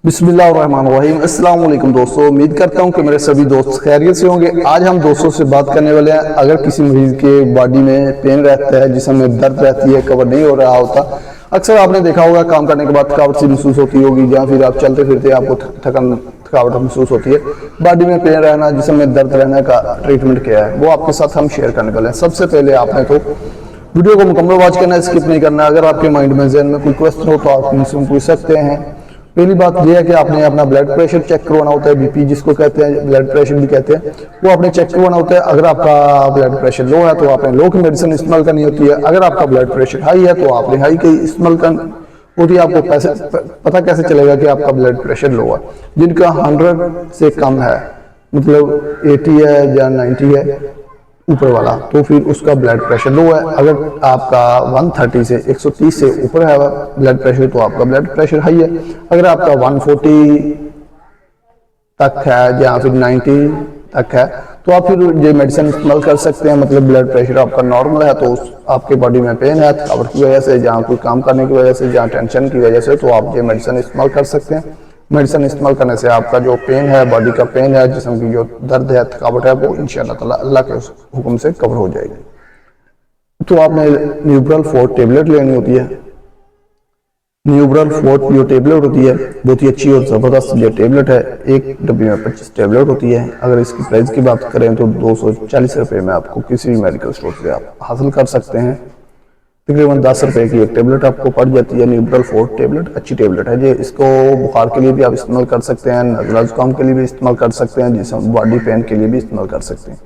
बिस्मिल्लाहिर्रहमानिर्रहीम। अस्सलाम वालेकुम दोस्तों, उम्मीद करता हूं कि मेरे सभी दोस्त खैरियत से होंगे। आज हम दोस्तों से बात करने वाले हैं, अगर किसी मरीज के बॉडी में पेन रहता है, जिसम में दर्द रहती है, कवर नहीं हो रहा होता, अक्सर आपने देखा होगा काम करने के बाद थकावट सी महसूस होती होगी, या फिर आप चलते फिरते आपको थकावट महसूस होती है, बॉडी में पेन रहना, जिसम में दर्द रहने का ट्रीटमेंट क्या है वो आपके साथ हम शेयर करने वाले हैं। सबसे पहले आपने तो वीडियो को मुकम्मल वॉच करना है, स्किप नहीं करना। अगर आपके माइंड में जहन में कोई क्वेश्चन हो तो आप मुझसे पूछ सकते हैं। पहली बात यह है कि आपने अपना ब्लड प्रेशर चेक करवाना होता है, बीपी जिसको कहते हैं, ब्लड प्रेशर भी कहते हैं, वो आपने चेक करवाना होता है। अगर आपका ब्लड प्रेशर लो है तो आपने लो की मेडिसिन इस्तेमाल करनी होती है। अगर आपका ब्लड प्रेशर हाई है तो आपने हाई की इस्तेमाल करनी होती है। आपको पता कैसे चलेगा कि आपका ब्लड प्रेशर लो है? जिनका 100 से कम है, मतलब 80 है या 90 है ऊपर वाला, तो फिर उसका ब्लड प्रेशर लो है। अगर आपका 130 से 130 से ऊपर है ब्लड प्रेशर तो आपका ब्लड प्रेशर हाई है। अगर आपका 140 तक है या फिर 90 तक है तो आप फिर ये मेडिसिन इस्तेमाल कर सकते हैं। मतलब ब्लड प्रेशर आपका नॉर्मल है तो आपके बॉडी में पेन है थकावट की वजह से, जहाँ कोई काम करने की वजह से, जहाँ टेंशन की वजह से, तो आप ये मेडिसिन इस्तेमाल कर सकते हैं। मेडिसिन इस्तेमाल करने से आपका जो पेन है, बॉडी का पेन है, जिस्म की जो दर्द है, थकावट है, वो इंशाअल्लाह ताला अल्लाह के हुक्म से कवर हो जाएगी। तो आपने न्यूब्रल 4 टेबलेट लेनी होती है। न्यूब्रल 4 जो टेबलेट होती है बहुत ही अच्छी और ज़बरदस्त ये टेबलेट है। एक डब्बे में 25 टेबलेट होती है। अगर इसकी प्राइस की बात करें तो 240 रुपये में आपको किसी भी मेडिकल स्टोर से आप हासिल कर सकते हैं। तकरीबन 10 रुपये की एक टेबलेट आपको पड़ जाती है। न्यूब्रल 4 टेबलेट अच्छी टेबलेट है। ये इसको बुखार के लिए भी आप इस्तेमाल कर सकते हैं, नज़ला ज़ुकाम के लिए भी इस्तेमाल कर सकते हैं, जिसम बॉडी पेन के लिए भी इस्तेमाल कर सकते हैं।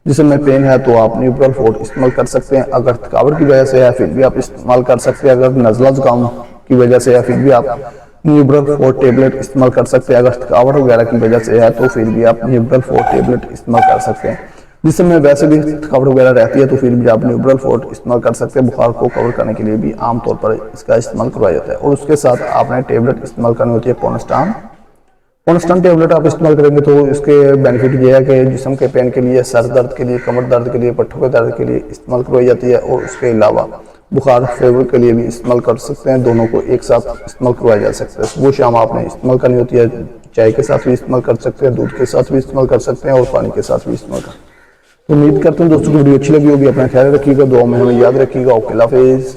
जिसम में पेन है तो आप न्यूब्रल 4 इस्तेमाल कर सकते हैं। अगर थकावट की वजह से है फिर भी आप इस्तेमाल कर सकते हैं। अगर नज़ला ज़ुकाम की वजह से है फिर भी आप न्यूब्रल 4 टेबलेट इस्तेमाल कर सकते हैं। अगर थकावट वगैरह की वजह से है तो फिर भी आप न्यूब्रल 4 टेबलेट इस्तेमाल कर सकते हैं। जिसमें में वैसे भी थकावट वगैरह रहती है तो फिर भी आप न्यूब्रल 4 इस्तेमाल कर सकते हैं। बुखार को कवर करने के लिए भी आमतौर पर इसका इस्तेमाल करवाया जाता है। और उसके साथ आपने टेबलेट इस्तेमाल करनी होती है कॉन्स्टान टेबलेट आप इस्तेमाल करेंगे तो इसके बेनिफिट ये है कि जिस्म के पेन के लिए, सर दर्द के लिए, कमर दर्द के लिए, पट्टों के दर्द के लिए इस्तेमाल करवाई जाती है। और उसके अलावा बुखार फीवर के लिए भी इस्तेमाल कर सकते हैं। दोनों को एक साथ इस्तेमाल करवाया जा सकता है। सुबह शाम आपने इस्तेमाल करनी होती है। चाय के साथ भी इस्तेमाल कर सकते हैं, दूध के साथ भी इस्तेमाल कर सकते हैं, और पानी के साथ भी इस्तेमाल कर। तो उम्मीद करता हूँ दोस्तों को वीडियो अच्छी लगी होगी। अपना ख्याल रखिएगा, दुआ में हमें याद रखिएगा। ओके, अल्लाह हाफिज़।